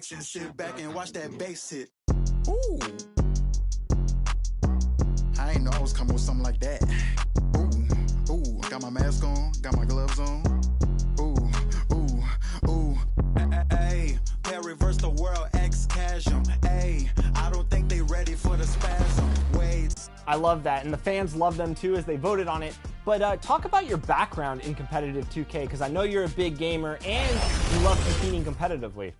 Sit back and watch that bass hit. Ooh. I ain't know I was coming with something like that. Ooh, ooh. Got my mask on, got my gloves on. Ooh, ooh, ooh. Hey, play reverse the world, X Chasm. Hey, I don't think they ready for the spasm. Wait. I love that, and the fans love them too as they voted on it. But talk about your background in competitive 2K, because I know you're a big gamer and you love competing competitively.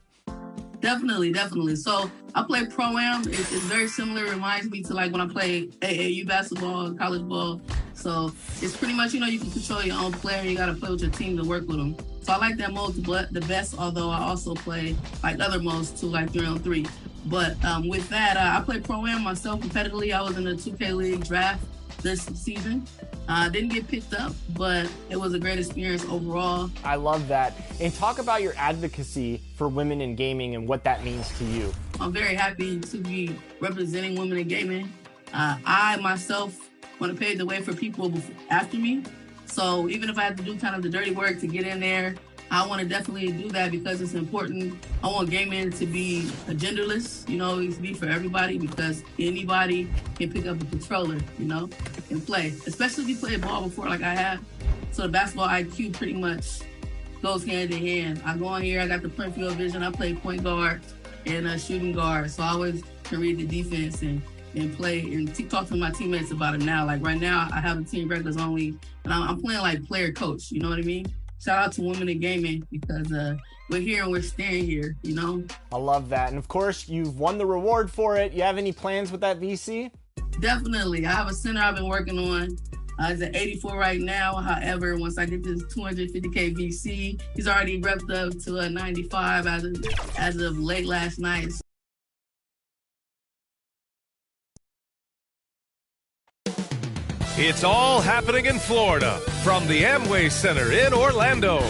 Definitely. So I play Pro-Am. It's very similar. It reminds me to like when I play AAU basketball, college ball. So it's pretty much, you can control your own player. You got to play with your team to work with them. So I like that mode the best, although I also play like other modes too, like 3-on-3. But with that, I play Pro-Am myself competitively. I was in the 2K League draft this season. Didn't get picked up, but it was a great experience overall. I love that. And talk about your advocacy for women in gaming and what that means to you. I'm very happy to be representing women in gaming. I myself want to pave the way for people after me. So even if I have to do kind of the dirty work to get in there, I want to definitely do that because it's important. I want gaming to be genderless, it to be for everybody because anybody can pick up a controller, and play. Especially if you played ball before like I have. So the basketball IQ pretty much goes hand in hand. I go on here, I got the peripheral vision, I play point guard and shooting guard. So I always can read the defense and play and talk to my teammates about it now. Like right now, I have a team records only, and I'm playing like player coach, you know what I mean? Shout out to women in gaming because we're here and we're staying here, I love that. And of course, you've won the reward for it. You have any plans with that VC? Definitely. I have a center I've been working on. It's at 84 right now. However, once I get this 250K VC, he's already repped up to a 95 as of late last night. It's all happening in Florida from the Amway Center in Orlando.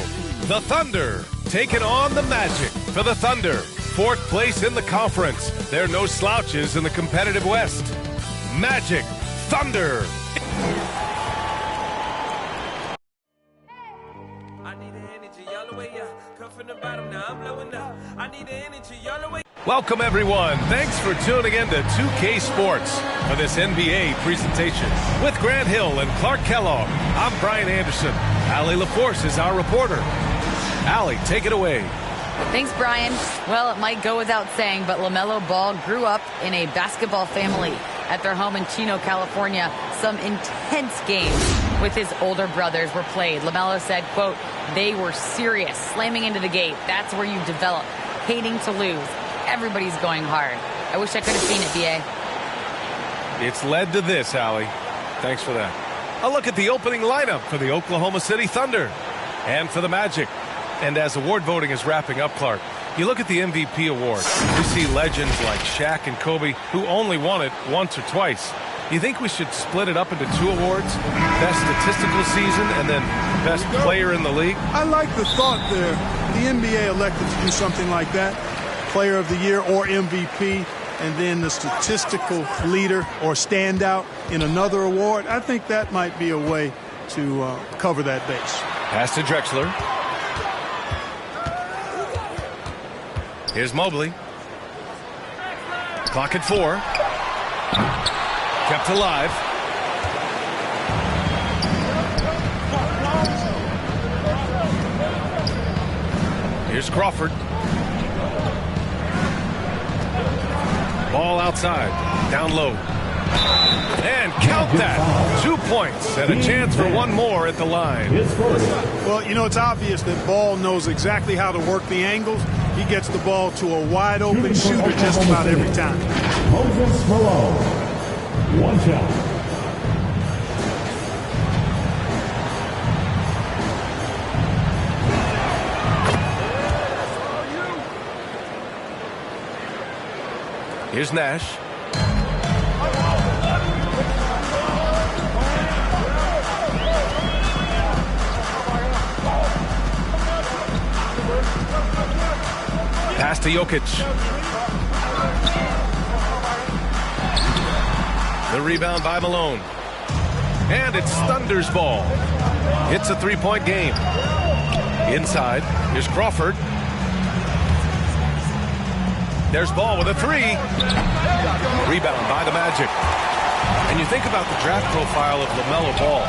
The Thunder taking on the Magic. For the Thunder, fourth place in the conference. There are no slouches in the competitive West. Magic, Thunder. Welcome, everyone. Thanks for tuning in to 2K Sports for this NBA presentation. With Grant Hill and Clark Kellogg, I'm Brian Anderson. Allie LaForce is our reporter. Allie, take it away. Thanks, Brian. Well, it might go without saying, but LaMelo Ball grew up in a basketball family. At their home in Chino, California, some intense games with his older brothers were played. LaMelo said, quote, "They were serious, slamming into the gate. That's where you develop, hating to lose. Everybody's going hard." I wish I could have seen it, B.A. It's led to this, Allie. Thanks for that. A look at the opening lineup for the Oklahoma City Thunder and for the Magic. And as award voting is wrapping up, Clark, you look at the MVP award. You see legends like Shaq and Kobe who only won it once or twice. You think we should split it up into two awards? Best statistical season and then best player in the league? I like the thought there. The NBA elected to do something like that. Player of the year or MVP, and then the statistical leader or standout in another award. I think that might be a way to cover that base. Pass to Drexler. Here's Mobley. Clock at 4. Kept alive. Here's Crawford. Ball outside. Down low. And count that. 2 points and a chance for one more at the line. Well, it's obvious that Ball knows exactly how to work the angles. He gets the ball to a wide open shooter just about every time. Moses Malone. One shot. Here's Nash. Pass to Jokic. The rebound by Malone. And it's Thunder's ball. It's a three-point game. Inside, here's Crawford. There's Ball with a three. Rebound by the Magic. And you think about the draft profile of LaMelo Ball.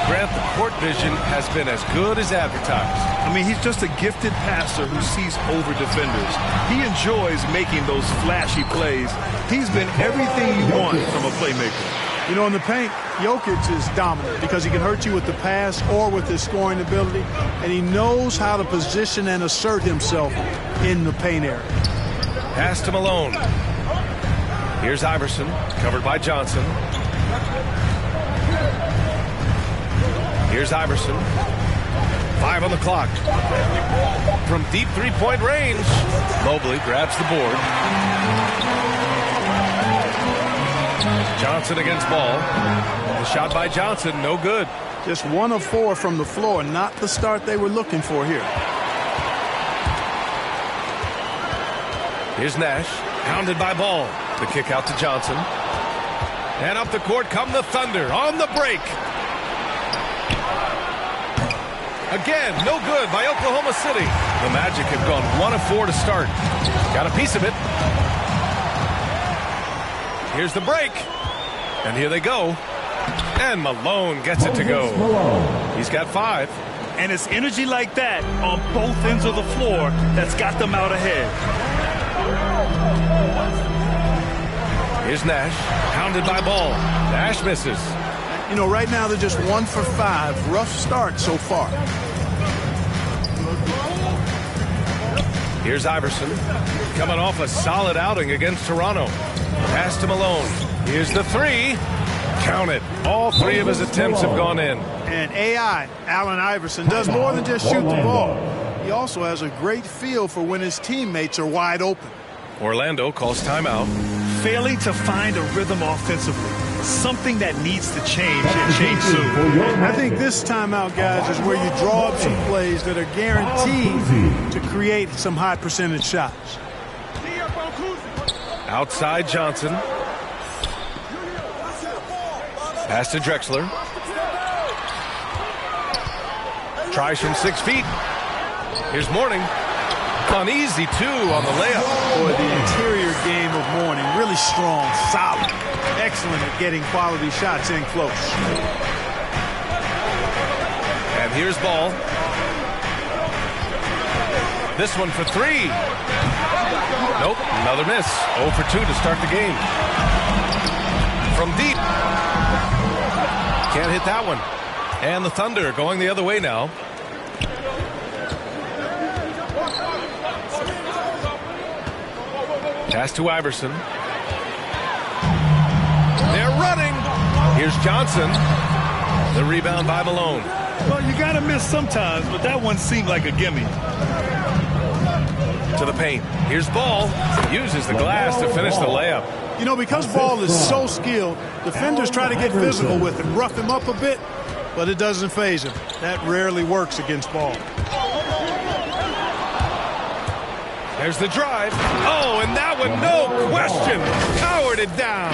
Grant, the court vision has been as good as advertised. I mean, he's just a gifted passer who sees over defenders. He enjoys making those flashy plays. He's been everything you want from a playmaker. You know, in the paint, Jokic is dominant because he can hurt you with the pass or with his scoring ability, and he knows how to position and assert himself in the paint area. Pass to Malone. Here's Iverson, covered by Johnson. Here's Iverson. 5 on the clock. From deep three-point range, Mobley grabs the board. Johnson against Ball. The shot by Johnson, no good. Just 1 of 4 from the floor, not the start they were looking for here. Here's Nash, pounded by Ball. The kick out to Johnson. And up the court come the Thunder on the break. Again, no good by Oklahoma City. The Magic have gone 1 of 4 to start. Got a piece of it. Here's the break. And here they go. And Malone gets it to go. He's got 5. And it's energy like that on both ends of the floor that's got them out ahead. Here's Nash, pounded by Ball. Nash misses. You know, right now they're just 1 for 5. Rough start so far. Here's Iverson, coming off a solid outing against Toronto. Pass to Malone. Here's the three. Count it. All 3 of his attempts have gone in. And AI, Allen Iverson, does more than just shoot the ball. He also has a great feel for when his teammates are wide open. Orlando calls timeout. Failing to find a rhythm offensively. Something that needs to change and change soon. I think this timeout, guys, is where you draw up some plays that are guaranteed to create some high percentage shots. Outside Johnson. Pass to Drexler. Tries from 6 feet. Here's Mourning. Uneasy, too, on the layup. Boy, the interior game of Mourning, really strong, solid, excellent at getting quality shots in close. And here's Ball. This one for 3. Nope, another miss. 0 for 2 to start the game. From deep. Can't hit that one. And the Thunder going the other way now. Pass to Iverson. They're running. Here's Johnson. The rebound by Malone. Well, you got to miss sometimes, but that one seemed like a gimme. To the paint. Here's Ball. Uses the glass to finish the layup. You know, because Ball is so skilled, defenders try to get physical with him, rough him up a bit, but it doesn't faze him. That rarely works against Ball. There's the drive. Oh, and that one, no question, powered it down.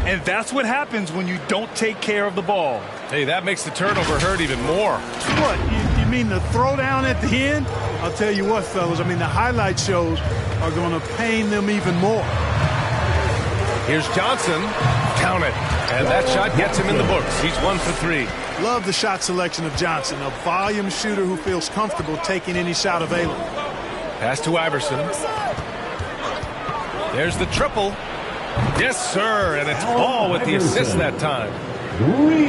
And that's what happens when you don't take care of the ball. Hey, that makes the turnover hurt even more. What, you mean the throwdown at the end? I'll tell you what, fellas, I mean, the highlight shows are going to pain them even more. Here's Johnson. Count it. And that shot gets him in the books. He's 1 for 3. Love the shot selection of Johnson, a volume shooter who feels comfortable taking any shot available. Pass to Iverson. There's the triple. Yes, sir. And it's Ball with the assist that time.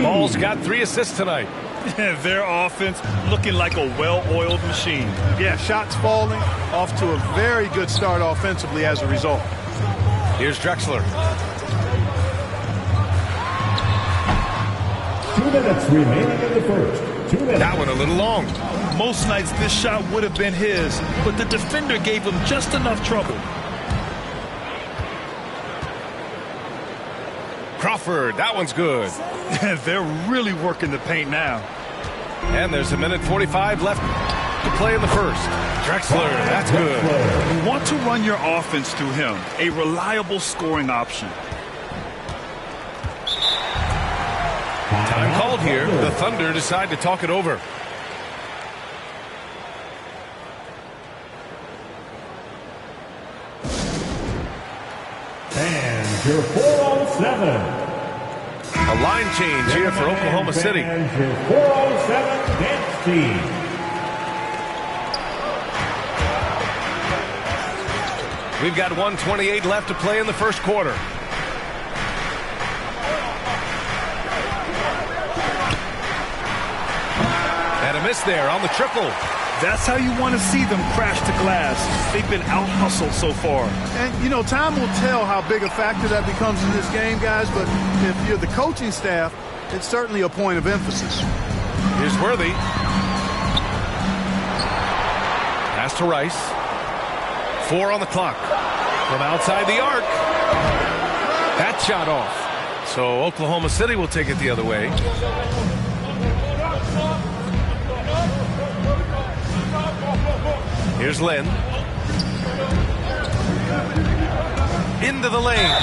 Ball's got 3 assists tonight. Their offense looking like a well-oiled machine. Yeah, shots falling, off to a very good start offensively as a result. Here's Drexler. 2 minutes remaining in the first. 2 minutes. That one a little long. Most nights this shot would have been his, but the defender gave him just enough trouble. Crawford, that one's good. They're really working the paint now. And there's 1:45 left to play in the first. Drexler, that's good. You want to run your offense through him, a reliable scoring option. Time called here. The Thunder decide to talk it over. your 407. A line change here for Oklahoma City. And your 407 dance team. We've got 1:28 left to play in the first quarter. And a miss there on the triple. That's how you want to see them crash to glass. They've been out-hustled so far. And, you know, time will tell how big a factor that becomes in this game, guys, but if you're the coaching staff, it's certainly a point of emphasis. Here's Worthy. Pass to Rice. 4 on the clock. From outside the arc. That shot off. So Oklahoma City will take it the other way. Here's Lynn. Into the lane.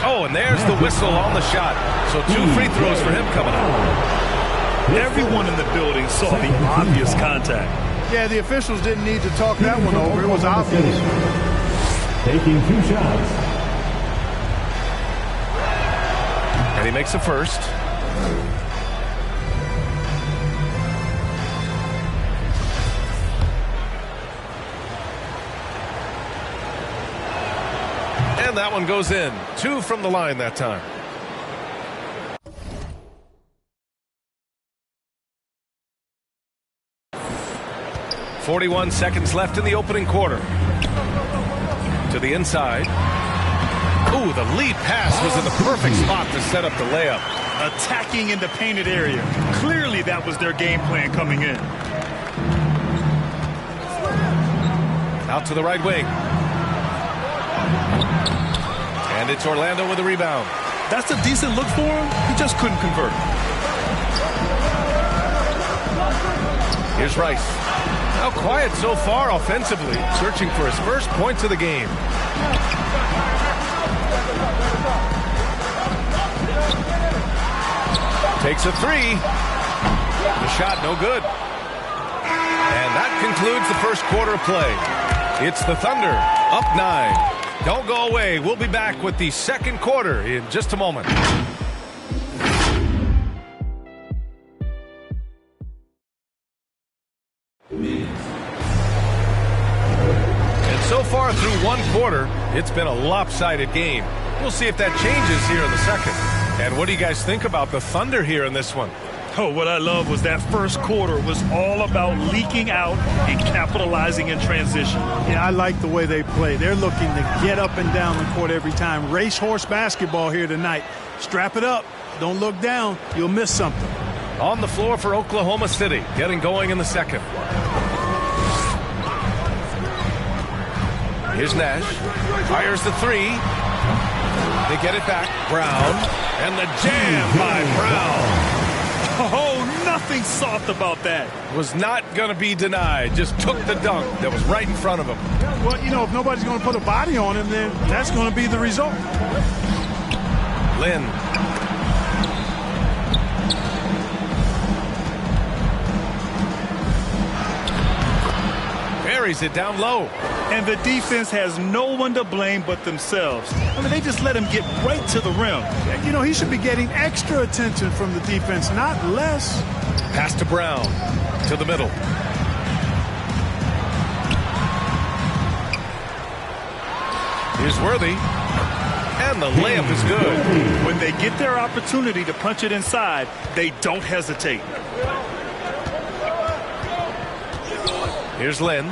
Oh, and there's the whistle on the shot. So 2 free throws for him coming up. Everyone in the building saw the obvious contact. Yeah, the officials didn't need to talk that one over. It was obvious. Taking 2 shots. And he makes the first. And that one goes in. 2 from the line that time. .41 seconds left in the opening quarter. To the inside. Ooh, the lead pass was in the perfect spot to set up the layup. Attacking in the painted area. Clearly that was their game plan coming in. Out to the right wing. And it's Orlando with the rebound. That's a decent look for him. He just couldn't convert. Here's Rice. Now quiet so far offensively, searching for his first points of the game. Takes a 3. The shot no good. And that concludes the first quarter of play. It's the Thunder up 9. Don't go away. We'll be back with the second quarter in just a moment. And so far through one quarter, it's been a lopsided game. We'll see if that changes here in the second. And what do you guys think about the Thunder here in this one? Oh, what I love was that first quarter was all about leaking out and capitalizing in transition. Yeah, I like the way they play. They're looking to get up and down the court every time. Racehorse basketball here tonight. Strap it up. Don't look down. You'll miss something. On the floor for Oklahoma City, getting going in the second. Here's Nash. Fires the 3. They get it back. Brown. And the jam by Brown. Oh, nothing soft about that. Was not going to be denied. Just took the dunk that was right in front of him. Well, you know, if nobody's going to put a body on him, then that's going to be the result. Lynn. Buries it down low. And the defense has no one to blame but themselves. I mean, they just let him get right to the rim. You know, he should be getting extra attention from the defense, not less. Pass to Brown. To the middle. Here's Worthy. And the layup is good. When they get their opportunity to punch it inside, they don't hesitate. Here's Lynn.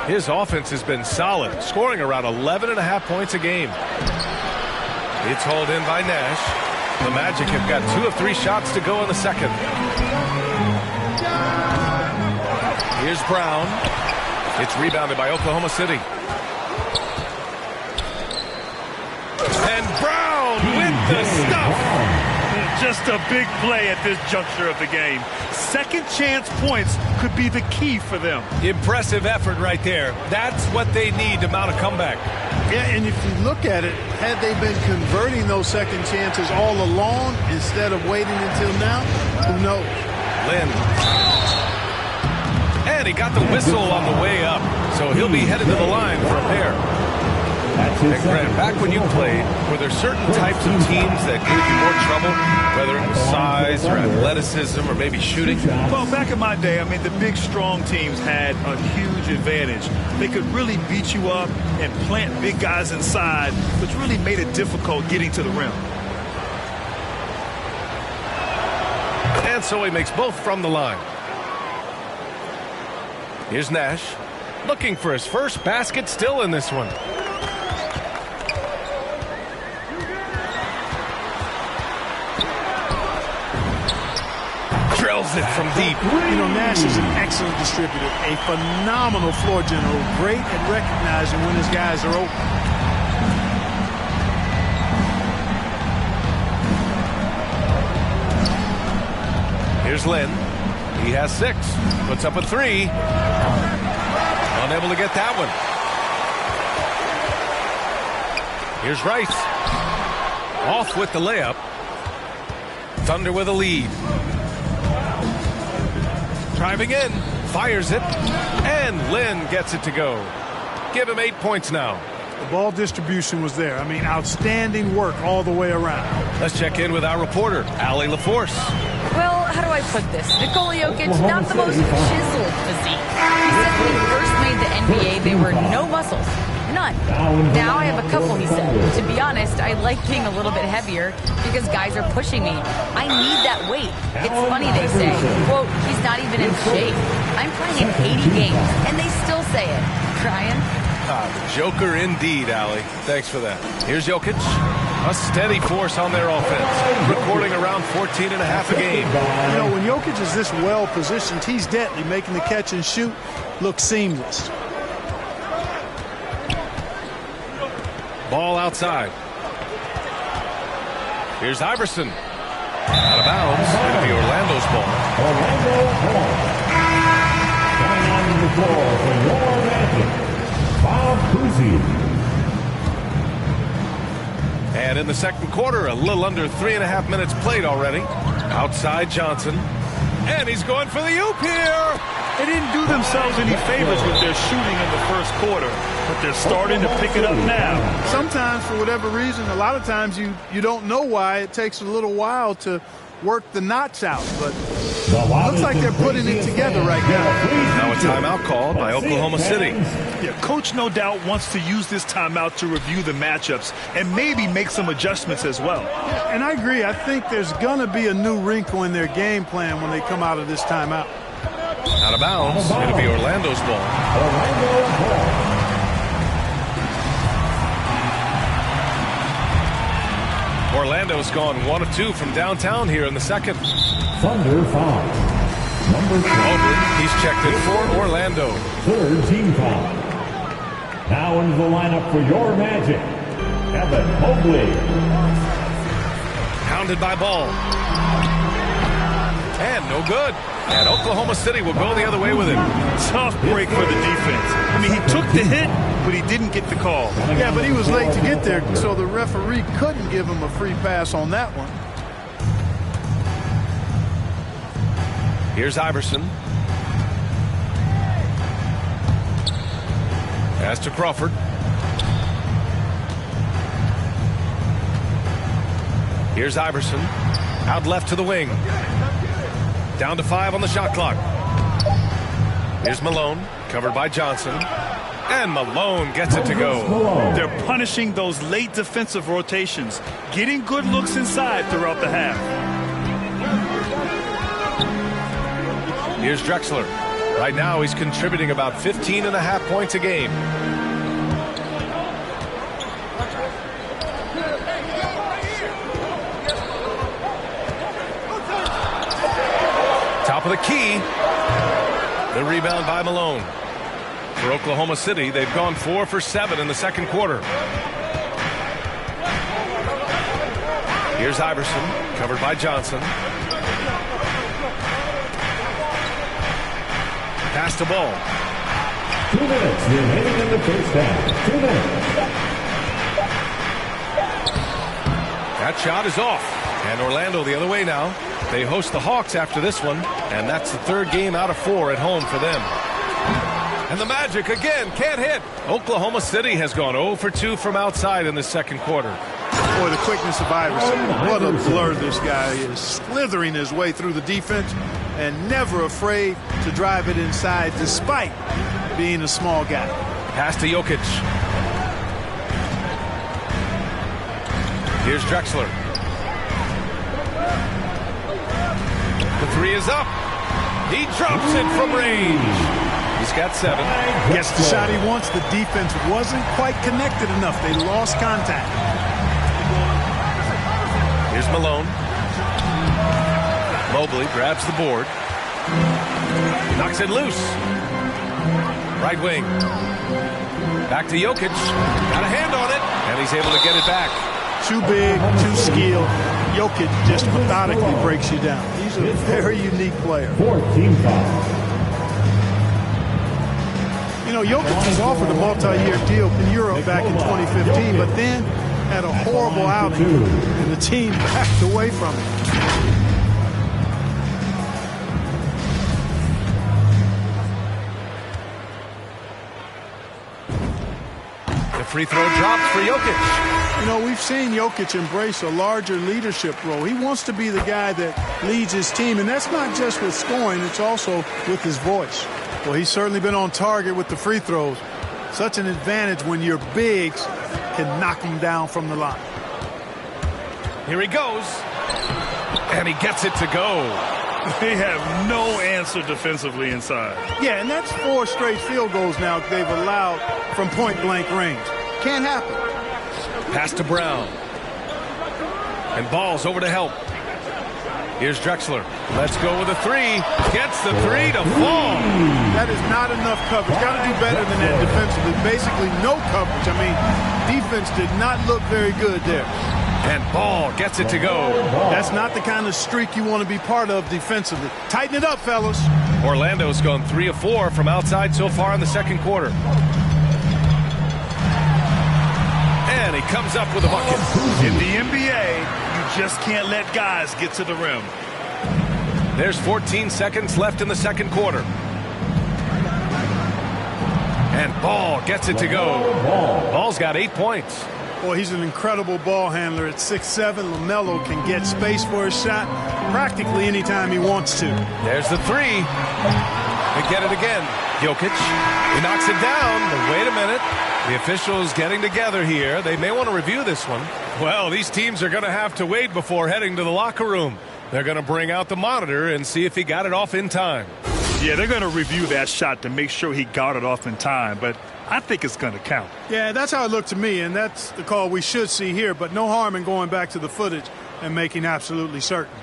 His offense has been solid, scoring around 11.5 points a game. It's hauled in by Nash. The Magic have got 2 of 3 shots to go in the second. Here's Brown. It's rebounded by Oklahoma City. And Brown with the stuff. Just a big play at this juncture of the game. Second chance points could be the key for them. Impressive effort right there. That's what they need to mount a comeback. Yeah, and if you look at it, had they been converting those second chances all along instead of waiting until now, who knows? Lynn. And he got the whistle on the way up, so he'll be headed to the line for a pair. And Grant, back when you played, were there certain types of teams that gave you more trouble, whether it was size or athleticism or maybe shooting? Well, back in my day, I mean, the big, strong teams had a huge advantage. They could really beat you up and plant big guys inside, which really made it difficult getting to the rim. And so he makes both from the line. Here's Nash, looking for his first basket still in this one. Drills it from deep. You know, Nash is an excellent distributor, a phenomenal floor general, great at recognizing when his guys are open. Here's Lynn. He has 6. Puts up a 3. Unable to get that one. Here's Rice. Off with the layup. Thunder with a lead. Driving in. Fires it. And Lynn gets it to go. Give him 8 points now. The ball distribution was there. I mean, outstanding work all the way around. Let's check in with our reporter, Allie LaForce. Well, how do I put this? Nikola Jokic, not the most chiseled physique. He said when he first made the NBA, there were no muscles. None. Now I have a couple, he said. To be honest, I like being a little bit heavier because guys are pushing me. I need that weight. It's funny they say, quote, he's not even in shape. I'm playing in 80 games, and they still say it. Brian? The Joker indeed, Allie. Thanks for that. Here's Jokic. A steady force on their offense. Recording around 14 and a half a game. You know, when Jokic is this well positioned, he's deadly, making the catch and shoot look seamless. Ball outside. Here's Iverson. Out of bounds. It'll be Orlando's ball. Coming on the floor for your Magic, Bob Cousy. And in the second quarter, a little under 3.5 minutes played already. Outside Johnson. And he's going for the oop here. They didn't do themselves any favors with their shooting in the first quarter, but they're starting to pick it up now. Sometimes, for whatever reason, a lot of times you don't know why. It takes a little while to work the knots out, but it looks like they're putting it together right now. Now a timeout called by Oklahoma City. Yeah, coach no doubt wants to use this timeout to review the matchups and maybe make some adjustments as well. Yeah, and I agree. I think there's going to be a new wrinkle in their game plan when they come out of this timeout. Out of bounds. It'll be Orlando's ball. Orlando's gone 1 of 2 from downtown here in the second. Thunder foul. Number 2. He's checked in for Orlando. Third team foul. Now into the lineup for your Magic, Evan Mobley. Hounded by Ball. And no good. And Oklahoma City will go the other way with it. Tough break for the defense. I mean, he took the hit, but he didn't get the call. Yeah, but he was late to get there, so the referee couldn't give him a free pass on that one. Here's Iverson. Pass to Crawford. Here's Iverson. Out left to the wing. Down to 5 on the shot clock. Here's Malone, covered by Johnson. And Malone gets it to go. They're punishing those late defensive rotations, getting good looks inside throughout the half. Here's Drexler. Right now he's contributing about 15.5 points a game. Top of the key. The rebound by Malone. For Oklahoma City, they've gone 4 for 7 in the second quarter. Here's Iverson, covered by Johnson. Pass to Ball. 2 minutes remaining in the first half. 2 minutes. That shot is off. And Orlando the other way now. They host the Hawks after this one, and that's the 3rd game out of 4 at home for them. And the Magic again can't hit. Oklahoma City has gone 0 for 2 from outside in the second quarter. Boy, the quickness of Iverson. What a blur this guy is. Slithering his way through the defense and never afraid to drive it inside despite being a small guy. Pass to Jokic. Here's Drexler. The three is up. He drops it from range. He's got 7. Gets the shot he wants. The defense wasn't quite connected enough. They lost contact. Here's Malone. Mobley grabs the board. Knocks it loose. Right wing. Back to Jokic. Got a hand on it. And he's able to get it back. Too big, too skilled. Jokic just methodically breaks you down. He's a very unique player. 14 foul. You know, Jokic was offered a multi-year deal in Europe back in 2015, but then had a horrible outing, and the team backed away from it. The free throw drops for Jokic. You know, we've seen Jokic embrace a larger leadership role. He wants to be the guy that leads his team, and that's not just with scoring, it's also with his voice. Well, he's certainly been on target with the free throws. Such an advantage when your bigs can knock him down from the line. Here he goes. And he gets it to go. They have no answer defensively inside. Yeah, and that's 4 straight field goals now they've allowed from point-blank range. Can't happen. Pass to Brown. And Ball's over to help. Here's Drexler. Let's go with a 3. Gets the 3 to fall. That is not enough coverage. Got to do better than that defensively. Basically no coverage. I mean, defense did not look very good there. And Ball gets it to go. That's not the kind of streak you want to be part of defensively. Tighten it up, fellas. Orlando's gone 3 of 4 from outside so far in the second quarter. And he comes up with a bucket. In the NBA, you just can't let guys get to the rim. There's 14 seconds left in the second quarter. And Ball gets it to go. Ball's got 8 points. Boy, he's an incredible ball handler at 6'7". LaMelo can get space for his shot practically anytime he wants to. There's the 3. And get it again. Jokic. He knocks it down. But wait a minute. The officials getting together here. They may want to review this one. Well, these teams are going to have to wait before heading to the locker room. They're going to bring out the monitor and see if he got it off in time. Yeah, they're going to review that shot to make sure he got it off in time, but I think it's going to count. Yeah, that's how it looked to me, and that's the call we should see here, but no harm in going back to the footage and making absolutely certain.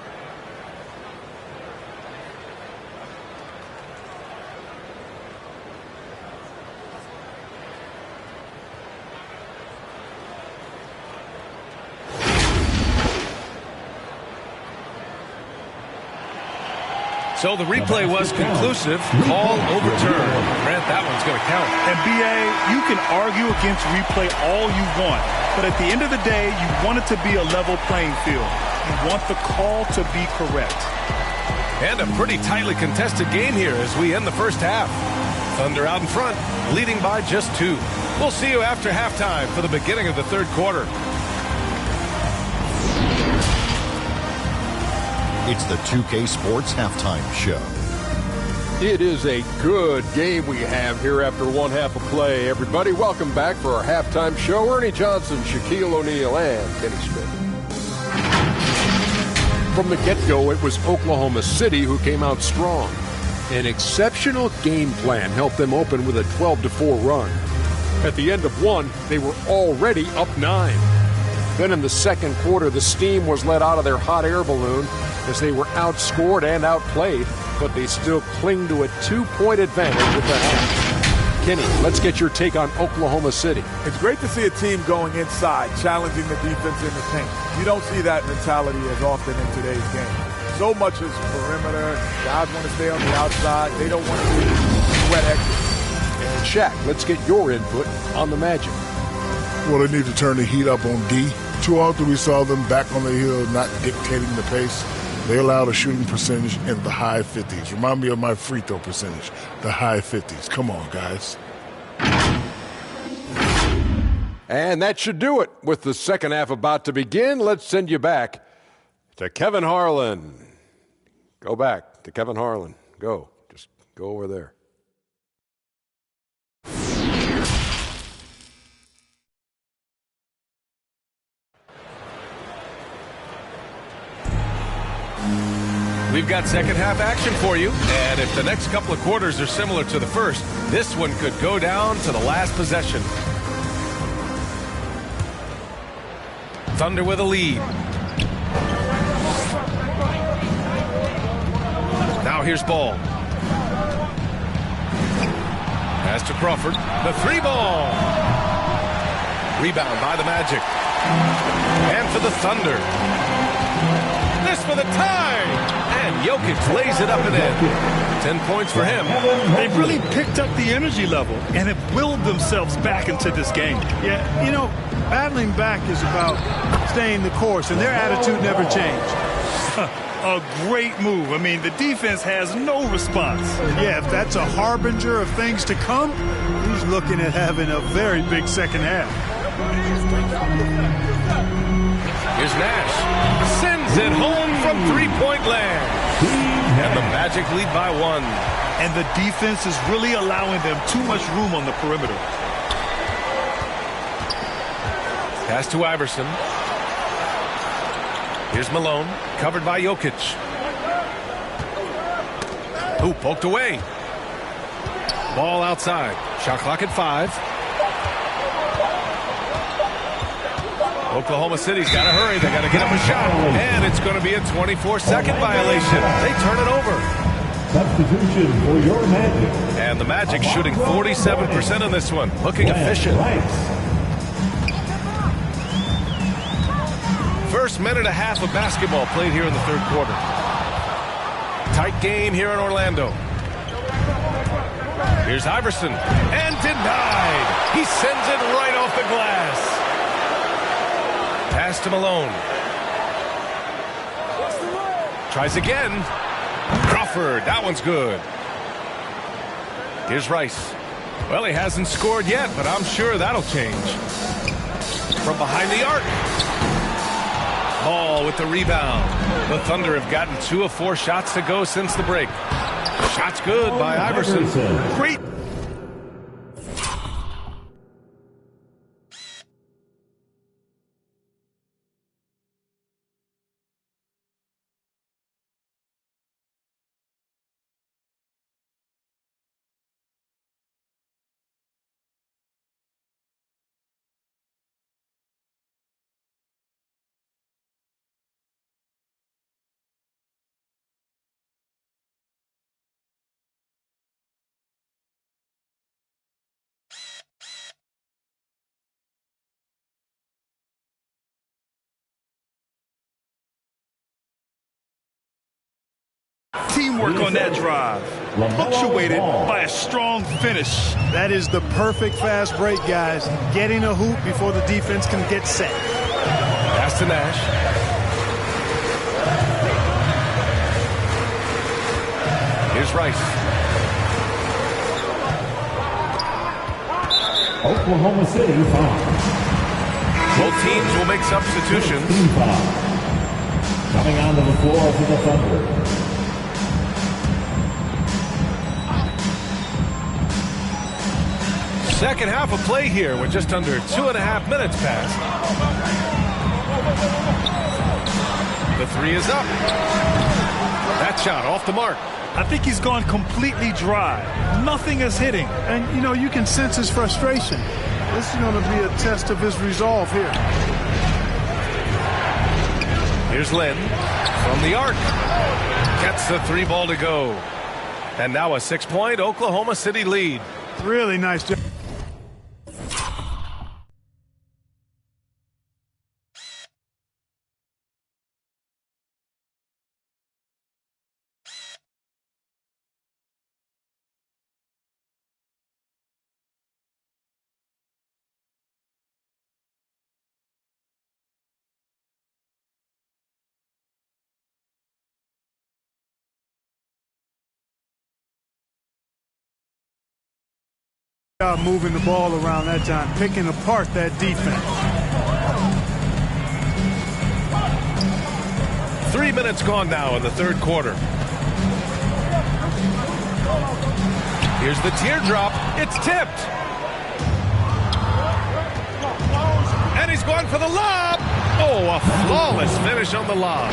So the replay was conclusive. Call overturned. Grant, that one's going to count. And BA, you can argue against replay all you want, but at the end of the day, you want it to be a level playing field. You want the call to be correct. And a pretty tightly contested game here as we end the first half. Thunder out in front, leading by just 2. We'll see you after halftime for the beginning of the third quarter. It's the 2K Sports Halftime Show. It is a good game we have here after one half of play. Everybody, welcome back for our halftime show. Ernie Johnson, Shaquille O'Neal, and Kenny Smith. From the get-go, it was Oklahoma City who came out strong. An exceptional game plan helped them open with a 12-4 run. At the end of one, they were already up 9. Then in the second quarter, the steam was let out of their hot air balloon as they were outscored and outplayed, but they still cling to a 2-point advantage at the half. Kenny, let's get your take on Oklahoma City. It's great to see a team going inside, challenging the defense in the paint. You don't see that mentality as often in today's game. So much is perimeter. Guys want to stay on the outside. They don't want to be sweat exits. And Shaq, let's get your input on the Magic. Well, they need to turn the heat up on D. Too often we saw them back on the hill, not dictating the pace. They allowed a shooting percentage in the high 50s. Remind me of my free throw percentage, the high 50s. Come on, guys. And that should do it. With the second half about to begin, let's send you back to Kevin Harlan. Go back to Kevin Harlan. Go. Just go over there. We've got second half action for you, and if the next couple of quarters are similar to the first, this one could go down to the last possession. Thunder with a lead. Now here's Ball. Pass to Crawford. The three ball. Rebound by the Magic. And for the Thunder. This for the tie. And Jokic lays it up and in. 10 points for him. They've really picked up the energy level and have willed themselves back into this game. Yeah, you know, battling back is about staying the course, and their attitude never changed. A great move. I mean, the defense has no response. Yeah, if that's a harbinger of things to come, he's looking at having a very big second half. Here's Nash. Sends it home from three-point land. And the Magic lead by 1. And the defense is really allowing them too much room on the perimeter. Pass to Iverson. Here's Malone, covered by Jokic. Who poked away. Ball outside. Shot clock at 5. Oklahoma City's got to hurry. They got to get up a shot. And it's going to be a 24-second violation. They turn it over. Substitution for your Magic. And the Magic shooting 47% in this one. Looking efficient. First minute and a half of basketball played here in the third quarter. Tight game here in Orlando. Here's Iverson. And denied. He sends it right off the glass. Pass to Malone. Tries again. Crawford. That one's good. Here's Rice. Well, he hasn't scored yet, but I'm sure that'll change. From behind the arc. Ball with the rebound. The Thunder have gotten 2 of 4 shots to go since the break. Shot's good by Iverson. Great. Teamwork on that drive, punctuated by a strong finish. That is the perfect fast break, guys. Getting a hoop before the defense can get set. Pass to Nash. Here's Rice. Oklahoma City foul. Both teams will make substitutions. Coming onto the floor for the Thunder. Second half of play here with just under 2.5 minutes passed. The three is up. That shot off the mark. I think he's gone completely dry. Nothing is hitting. And, you know, you can sense his frustration. This is going to be a test of his resolve here. Here's Lynn from the arc. Gets the 3 ball to go. And now a 6-point Oklahoma City lead. Really nice job. Moving the ball around that time, picking apart that defense. 3 minutes gone now in the third quarter. Here's the teardrop. It's tipped. And he's going for the lob. Oh, a flawless finish on the lob.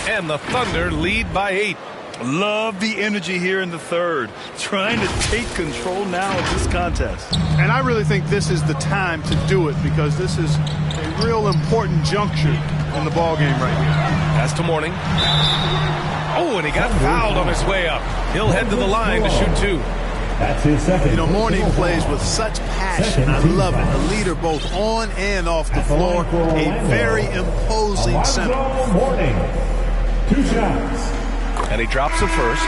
And the Thunder lead by 8. Love the energy here in the third. Trying to take control now of this contest. And I really think this is the time to do it because this is a real important juncture in the ball game right here. Pass to Mourning. Oh, and he got fouled on his way up. He'll head to the line to shoot 2. That's his second. You know, Mourning plays with such passion. I love it. A leader both on and off the floor. A very imposing center. Mourning. 2 shots. And he drops the first.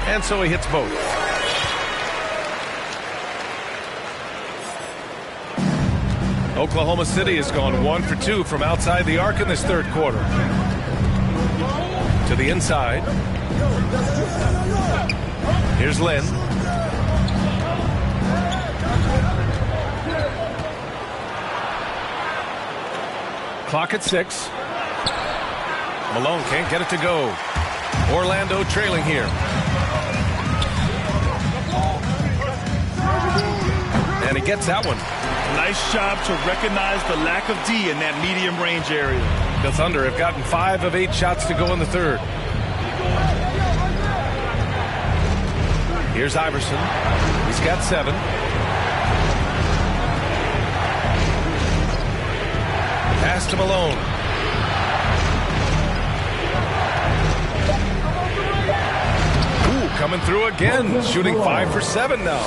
And so he hits both. Oklahoma City has gone 1 for 2 from outside the arc in this third quarter. To the inside. Here's Lynn. Clock at 6. Malone can't get it to go. Orlando trailing here. And he gets that one. Nice job to recognize the lack of D in that medium range area. The Thunder have gotten 5 of 8 shots to go in the third. Here's Iverson. He's got 7. Pass to Malone. Ooh, coming through again. Shooting 5 for 7 now.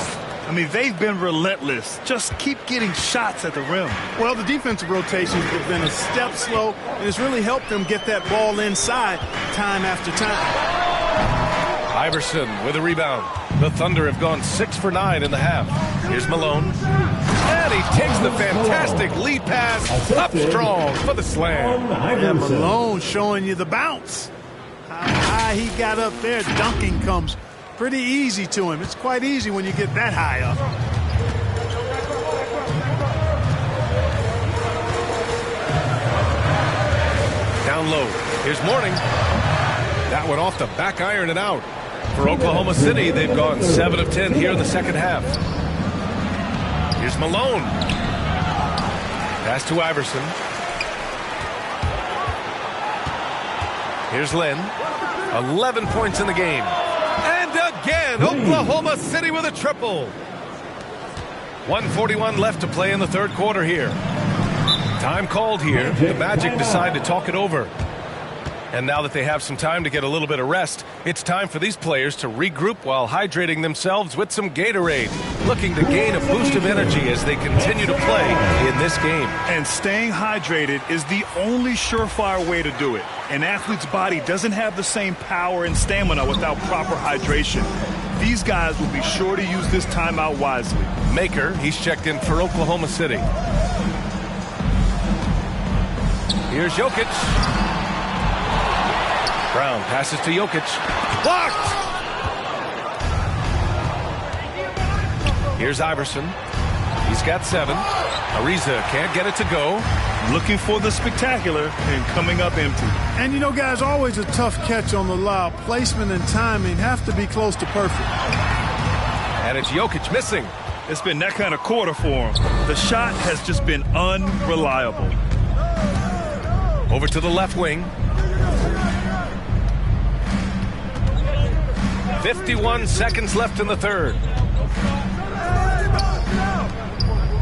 I mean, they've been relentless. Just keep getting shots at the rim. Well, the defensive rotations have been a step slow, and it's really helped them get that ball inside time after time. Iverson with a rebound. The Thunder have gone 6 for 9 in the half. Here's Malone. And he takes the fantastic lead pass up strong for the slam. And Malone showing you the bounce. How high he got up there. Dunking comes pretty easy to him. It's quite easy when you get that high up. Down low. Here's Mourning. That one off the back iron and out. For Oklahoma City, they've gone 7 of 10 here in the second half. Here's Malone. Pass to Iverson. Here's Lynn. 11 points in the game. And again, Oklahoma City with a triple. 1:41 left to play in the third quarter here. Time called here. The Magic decide to talk it over. And now that they have some time to get a little bit of rest, it's time for these players to regroup while hydrating themselves with some Gatorade, looking to gain a boost of energy as they continue to play in this game. And staying hydrated is the only surefire way to do it. An athlete's body doesn't have the same power and stamina without proper hydration. These guys will be sure to use this timeout wisely. Maker, he's checked in for Oklahoma City. Here's Jokic. Brown passes to Jokic. Blocked! Here's Iverson. He's got 7. Ariza can't get it to go. Looking for the spectacular and coming up empty. And you know, guys, always a tough catch on the lob. Placement and timing have to be close to perfect. And it's Jokic missing. It's been that kind of quarter for him. The shot has just been unreliable. Over to the left wing. 51 seconds left in the third.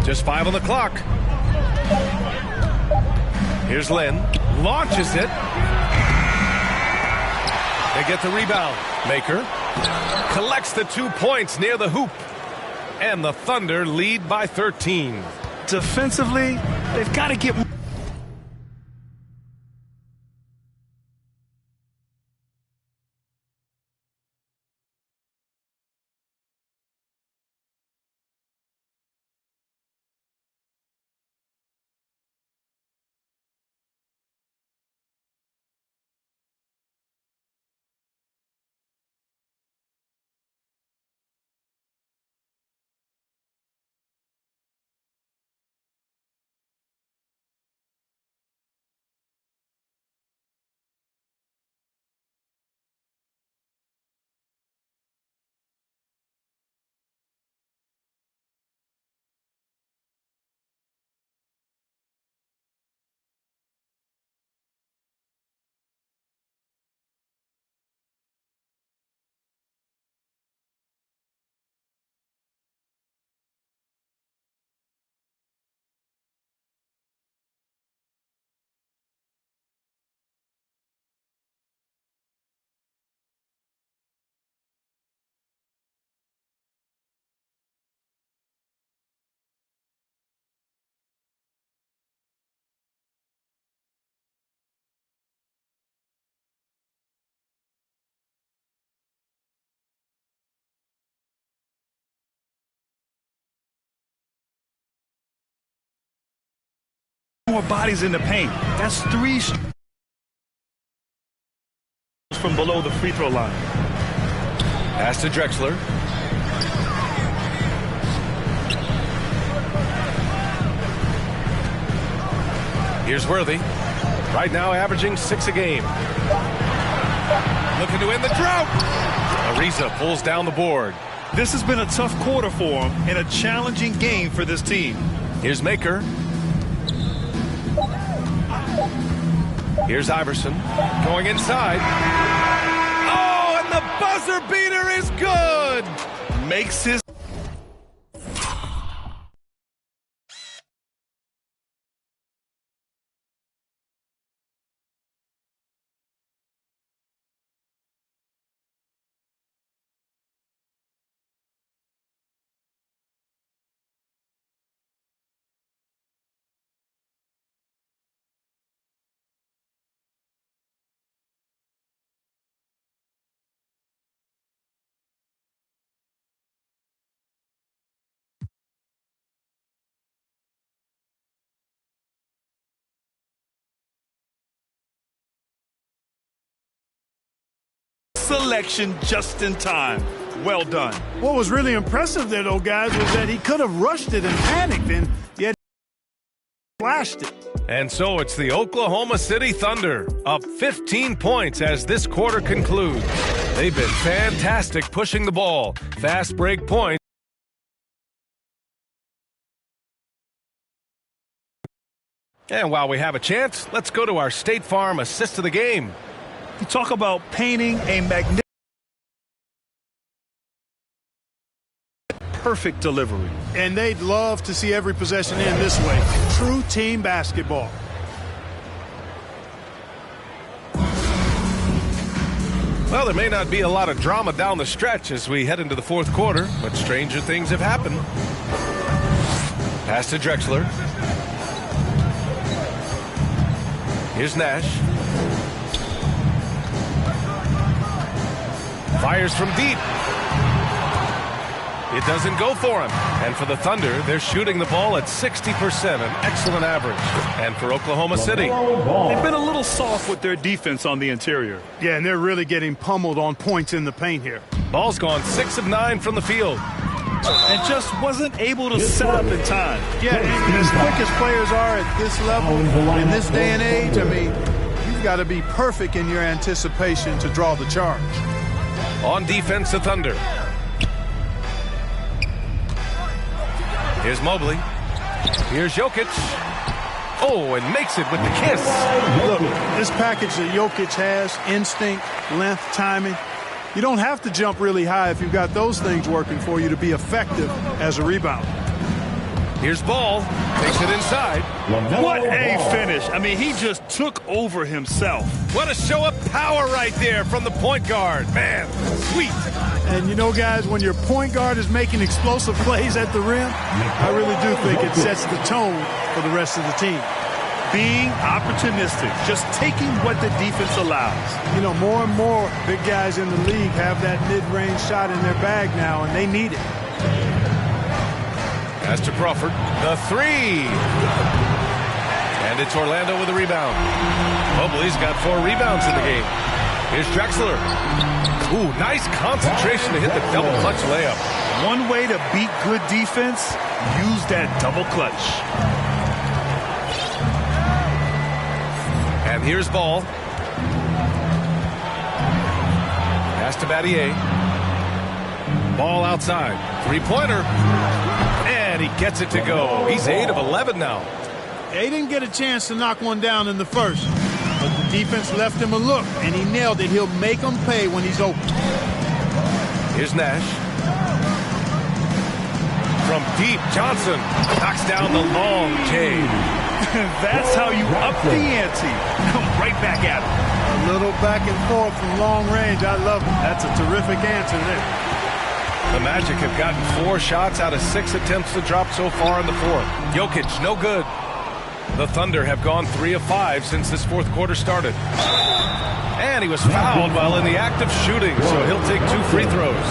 Just 5 on the clock. Here's Lynn. Launches it. They get the rebound. Maker collects the 2 points near the hoop. And the Thunder lead by 13. Defensively, they've got to get more bodies in the paint. That's 3 from below the free throw line. Pass to Drexler. Here's Worthy. Right now averaging 6 a game. Looking to end the drought. Ariza pulls down the board. This has been a tough quarter for him and a challenging game for this team. Here's Maker. Here's Iverson going inside. Oh, and the buzzer beater is good. Makes his selection just in time. Well done. What was really impressive there, though, guys, was that he could have rushed it and panicked, and yet flashed it. And so it's the Oklahoma City Thunder up 15 points as this quarter concludes. They've been fantastic pushing the ball. Fast break points. And while we have a chance, let's go to our State Farm assist of the game. You talk about painting a magnificent, perfect delivery. And they'd love to see every possession end this way. True team basketball. Well, there may not be a lot of drama down the stretch as we head into the fourth quarter, but stranger things have happened. Pass to Drexler. Here's Nash. Fires from deep. It doesn't go for him. And for the Thunder, they're shooting the ball at 60%, an excellent average. And for Oklahoma City, they've been a little soft with their defense on the interior. Yeah, and they're really getting pummeled on points in the paint here. Ball's gone 6 of 9 from the field. And just wasn't able to set up in time. Yeah, and as quick as players are at this level, in this day and age, I mean, you've got to be perfect in your anticipation to draw the charge. On defense, the Thunder. Here's Mobley. Here's Jokic. Oh, and makes it with the kiss. Look, this package that Jokic has, instinct, length, timing, you don't have to jump really high if you've got those things working for you to be effective as a rebounder. Here's Ball. Takes it inside. What a finish. I mean, he just took over himself. What a show of power right there from the point guard. Man, sweet. And you know, guys, when your point guard is making explosive plays at the rim, I really do think it sets the tone for the rest of the team. Being opportunistic, just taking what the defense allows. You know, more and more big guys in the league have that mid-range shot in their bag now, and they need it. Pass to Crawford. The three. And it's Orlando with a rebound. Mobley's got 4 rebounds in the game. Here's Drexler. Ooh, nice concentration to hit the double clutch layup. One way to beat good defense, use that double clutch. And here's Ball. Pass to Battier. Ball outside. Three-pointer. And he gets it to go. He's 8 of 11 now. He didn't get a chance to knock one down in the first, but the defense left him a look, and he nailed it. He'll make them pay when he's open. Here's Nash. From deep, Johnson knocks down the long J. That's how you up the ante. Come right back at him. A little back and forth from long range. I love it. That's a terrific answer there. The Magic have gotten 4 shots out of 6 attempts to drop so far in the fourth. Jokic, no good. The Thunder have gone 3 of 5 since this fourth quarter started. And he was fouled while in the act of shooting, so he'll take 2 free throws.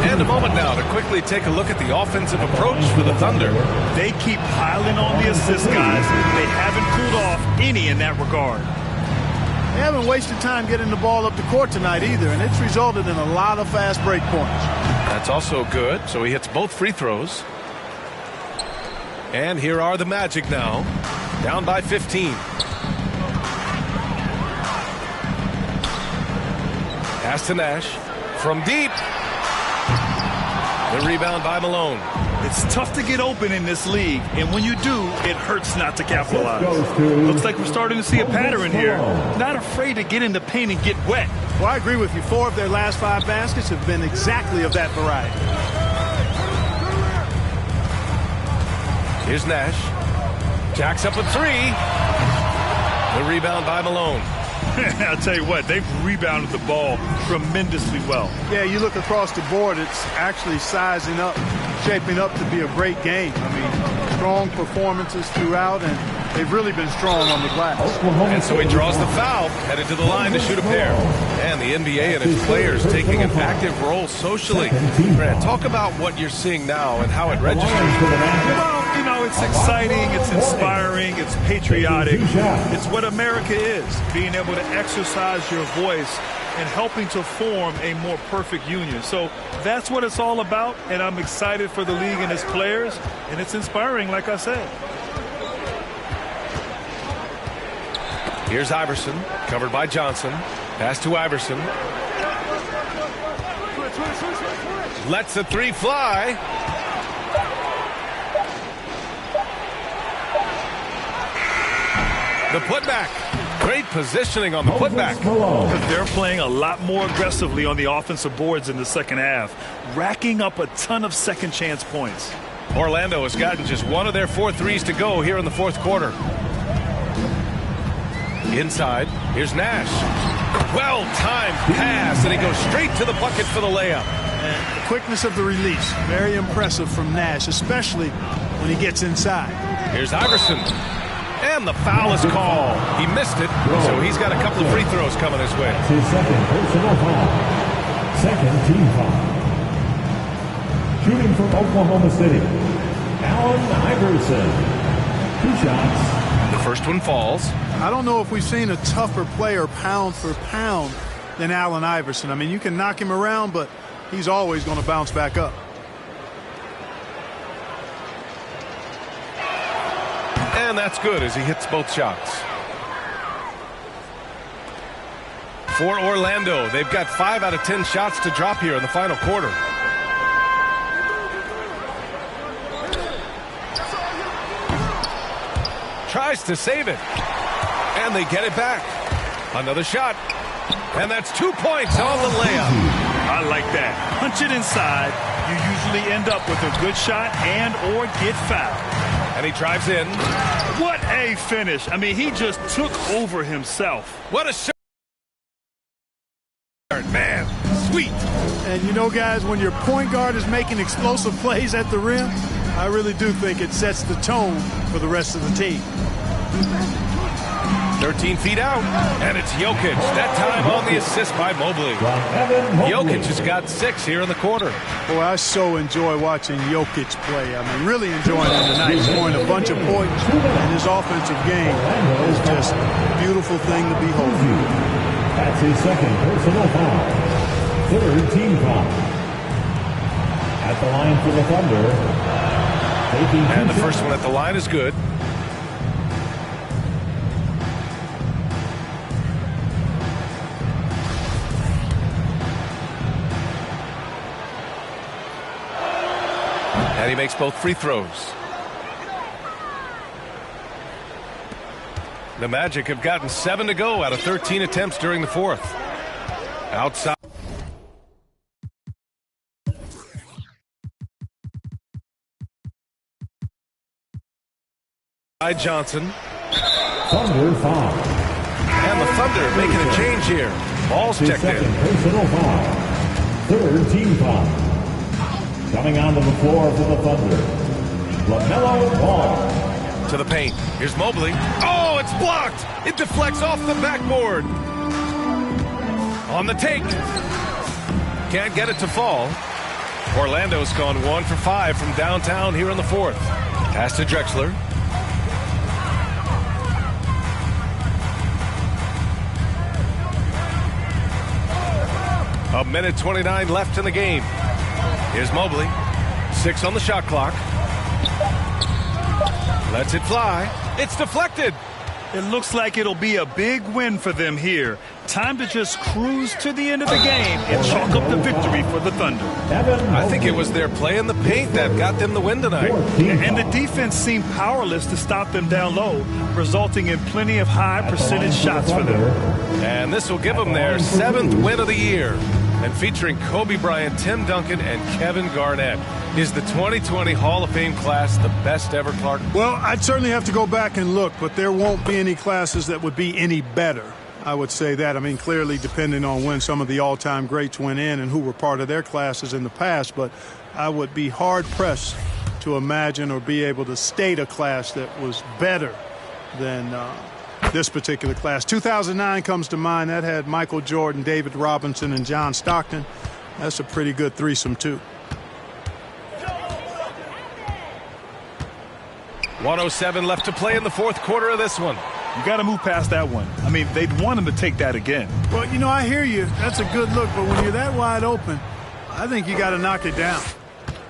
And a moment now to quickly take a look at the offensive approach for the Thunder. They keep piling on the assist guys. They haven't pulled off any in that regard. They haven't wasted time getting the ball up the court tonight either, and it's resulted in a lot of fast break points. That's also good, so he hits both free throws. And here are the Magic now, down by 15. Pass to Nash from deep. The rebound by Malone. It's tough to get open in this league, and when you do, it hurts not to capitalize. Looks like we're starting to see a pattern here. Not afraid to get in the paint and get wet. Well, I agree with you. 4 of their last 5 baskets have been exactly of that variety. Here's Nash. Jacks up a 3. The rebound by Malone. I'll tell you what, they've rebounded the ball tremendously well. Yeah, you look across the board, it's actually sizing up, shaping up to be a great game. I mean, strong performances throughout, and they've really been strong on the glass. And so he draws the foul, headed to the line to shoot a pair. And the NBA and its players taking an active role socially. Brad, talk about what you're seeing now and how it registers. Well, you know, it's exciting, it's inspiring, it's patriotic. It's what America is, being able to exercise your voice and helping to form a more perfect union. So that's what it's all about, and I'm excited for the league and its players, and it's inspiring, like I said. Here's Iverson, covered by Johnson. Pass to Iverson. Lets the 3 fly. The putback. Great positioning on the putback. They're playing a lot more aggressively on the offensive boards in the second half, racking up a ton of second chance points. Orlando has gotten just 1 of their 4 threes to go here in the fourth quarter. Inside, here's Nash. Well-timed pass, and he goes straight to the bucket for the layup. And the quickness of the release, very impressive from Nash, especially when he gets inside. Here's Iverson. And the foul is called. He missed it, so he's got a couple of free throws coming his way. His second personal foul. Second team foul. Shooting from Oklahoma City, Allen Iverson. 2 shots. The first one falls. I don't know if we've seen a tougher player pound for pound than Allen Iverson. I mean, you can knock him around, but he's always going to bounce back up. And that's good as he hits both shots. For Orlando, they've got 5 out of 10 shots to drop here in the final quarter. Tries to save it. And they get it back. Another shot. And that's 2 points on the layup. I like that. Punch it inside. You usually end up with a good shot and or get fouled. And he drives in. What a finish. I mean, he just took over himself. What a shot. Man, sweet. And you know, guys, when your point guard is making explosive plays at the rim, I really do think it sets the tone for the rest of the team. 13 feet out, and it's Jokic. That time on the assist by Mobley. Jokic has got 6 here in the quarter. Boy, I so enjoy watching Jokic play. I mean, really enjoying him tonight, scoring a bunch of points. And his offensive game is just a beautiful thing to behold. That's his second personal foul. Third team foul. At the line for the Thunder. And the first one at the line is good. And he makes both free throws. The Magic have gotten 7 to go out of 13 attempts during the fourth. Outside. Johnson. Thunder foul. And the Thunder making a change here. Ball's checked in. Personal foul. Third team foul. Coming onto the floor for the Thunder, LaMelo Ball. To the paint. Here's Mobley. Oh, it's blocked. It deflects off the backboard. On the take. Can't get it to fall. Orlando's gone 1 for 5 from downtown here in the fourth. Pass to Drexler. A minute 29 left in the game. Here's Mobley. 6 on the shot clock. Lets it fly. It's deflected. It looks like it'll be a big win for them here. Time to just cruise to the end of the game and chalk up the victory for the Thunder. I think it was their play in the paint that got them the win tonight. And the defense seemed powerless to stop them down low, resulting in plenty of high percentage shots for them. And this will give them their 7th win of the year. And featuring Kobe Bryant, Tim Duncan, and Kevin Garnett. Is the 2020 Hall of Fame class the best ever, Clark? Well, I'd certainly have to go back and look, but there won't be any classes that would be any better. I would say that. I mean, clearly depending on when some of the all-time greats went in and who were part of their classes in the past, but I would be hard-pressed to imagine or be able to state a class that was better than this particular class. 2009 comes to mind. That had Michael Jordan, David Robinson, and John Stockton. That's a pretty good threesome, too. 1:07 left to play in the fourth quarter of this one. You got to move past that one. I mean, they'd want him to take that again. Well, you know, I hear you. That's a good look, but when you're that wide open, I think you got to knock it down.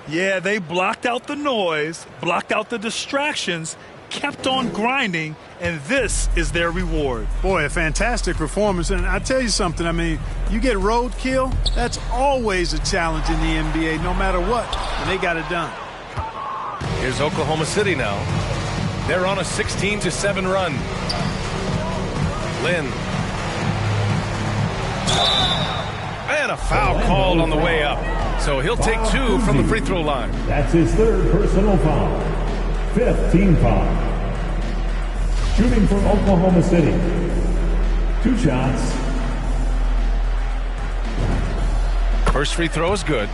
Yeah, they blocked out the noise, blocked out the distractions, kept on grinding, and this is their reward. Boy, a fantastic performance. And I tell you something, I mean, you get roadkill, that's always a challenge in the NBA, no matter what, and they got it done. Here's Oklahoma City now. They're on a 16-7 run. Lynn. And a foul called on the way up. So he'll take 2 from the free throw line. That's his 3rd personal foul. 5th team foul. Shooting for Oklahoma City. 2 shots. First free throw is good.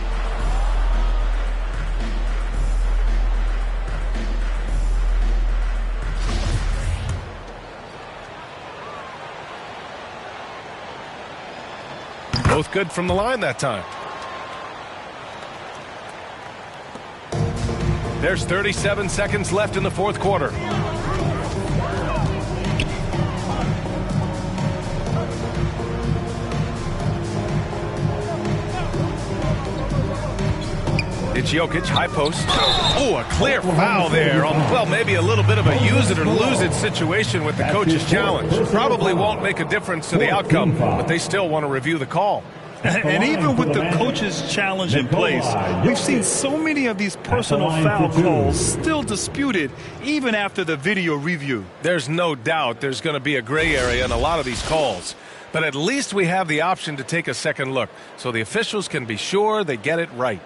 Both good from the line that time. There's 37 seconds left in the fourth quarter. It's Jokic, high post. Oh, a clear foul there on, well, maybe a little bit of a use it or lose it situation with the coach's challenge. Probably won't make a difference to the outcome, but they still want to review the call. And even with the coach's challenge in place, we've seen so many of these personal foul calls still disputed even after the video review. There's no doubt there's going to be a gray area in a lot of these calls. But at least we have the option to take a second look so the officials can be sure they get it right.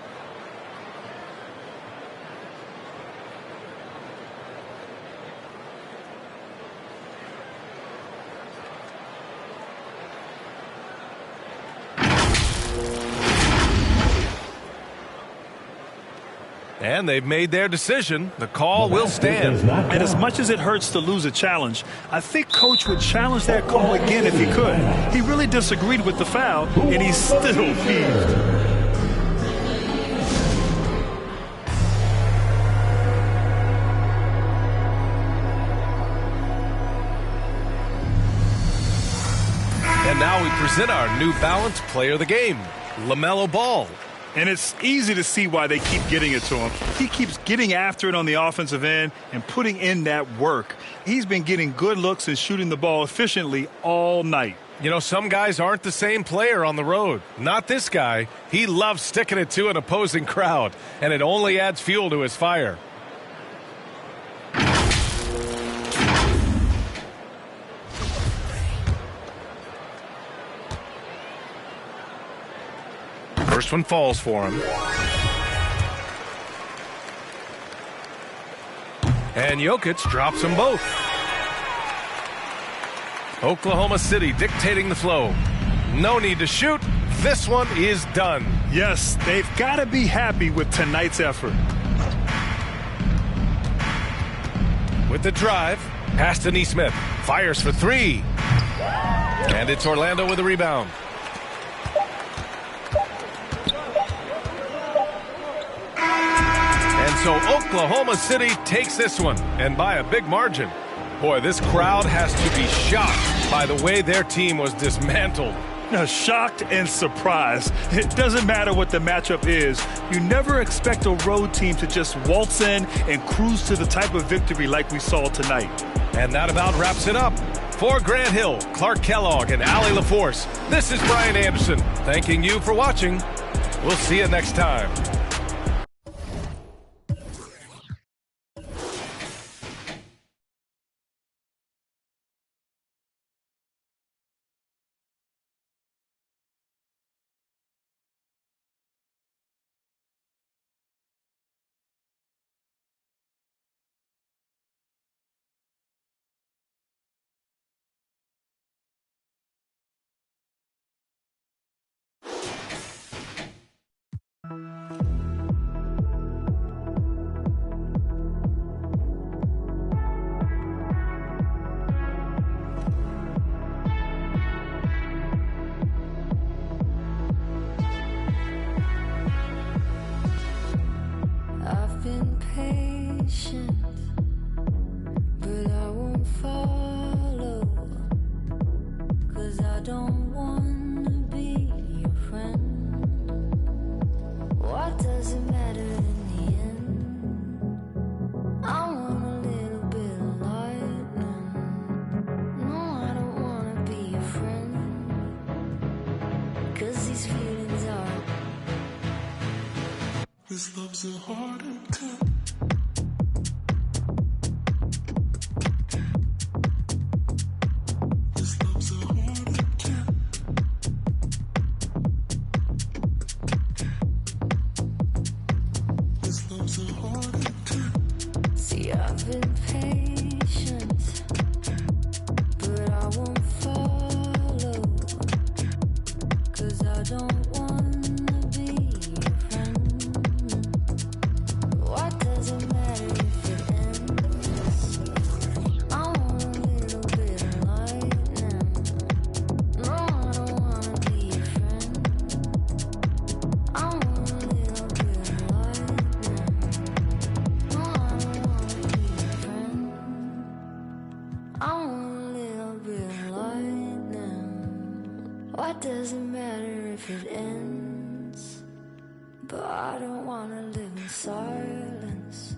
And they've made their decision. The call will stand. And as much as it hurts to lose a challenge, I think Coach would challenge that call again if he could. He really disagreed with the foul, and he's still peeved. And now we present our New Balance Player of the Game, LaMelo Ball. And it's easy to see why they keep getting it to him. He keeps getting after it on the offensive end and putting in that work. He's been getting good looks and shooting the ball efficiently all night. You know, some guys aren't the same player on the road. Not this guy. He loves sticking it to an opposing crowd, and it only adds fuel to his fire. First one falls for him. And Jokic drops them both. Oklahoma City dictating the flow. No need to shoot. This one is done. Yes, they've got to be happy with tonight's effort. With the drive, pass to Nesmith. Fires for 3. And it's Orlando with the rebound. So Oklahoma City takes this one, and by a big margin. Boy, this crowd has to be shocked by the way their team was dismantled. Shocked and surprised. It doesn't matter what the matchup is. You never expect a road team to just waltz in and cruise to the type of victory like we saw tonight. And that about wraps it up. For Grant Hill, Clark Kellogg, and Allie LaForce, this is Brian Anderson, thanking you for watching. We'll see you next time. I've been patient, but I won't follow, 'cause I don't wanna be your friend. What does it matter in the end? I want a little bit of lightning. No, I don't wanna be your friend, 'cause these feelings are. This love's a heart attack. This love's a heart attack. This love's a heart attack. See, I've been patient, but I won't follow, 'cause I don't wanna be your friend. What does it matter if it ends? I want a little bit of lightning. No, I don't wanna be your friend. I want a little bit of lightning. No, I don't wanna be your friend. I want a little bit of lightning. What does it matter if it ends? But I don't wanna live in silence.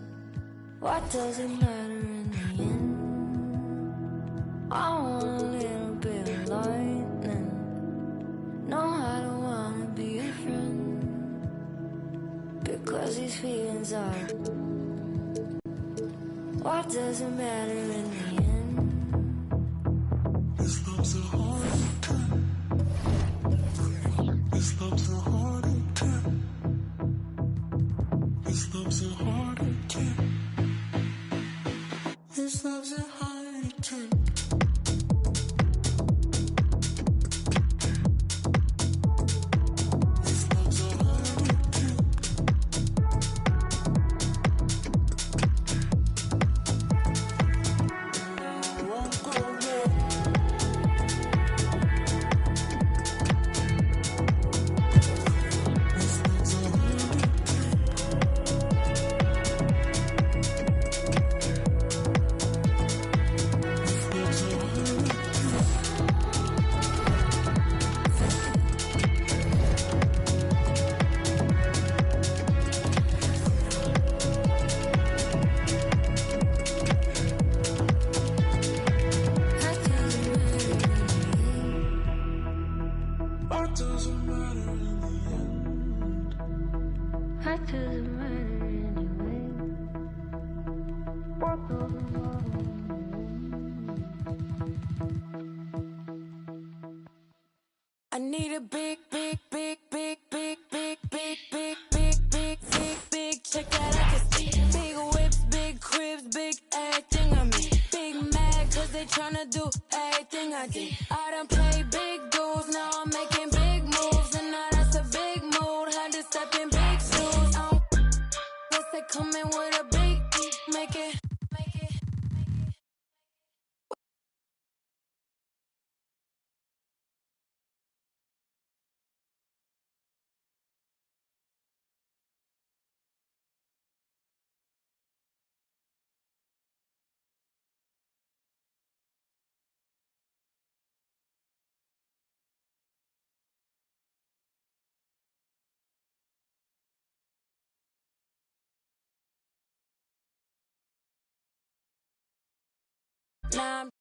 What does it matter in the end? I want a little bit of lightning. No, I don't wanna be a friend, because these feelings are. What does it matter in the end? This love's a heart attack. This love's a heart attack. This love's a heart attack. This love's a heart attack. This love's a heart attack. I won't go there. This love's a heart attack. This love's a heart attack. What doesn't matter in the end? What does it matter anyway? What does it matter? I need a big, big, big, big, big, big, big, big, big, big, big, big check that I can see. Big whips, big cribs, big everything I mean. Big mad, 'cause they tryna do everything I did. I done played big dudes, now I'm making big moves, and now that's a big mood. Had to step in big shoes. Guess they coming with a big, make it. Now I'm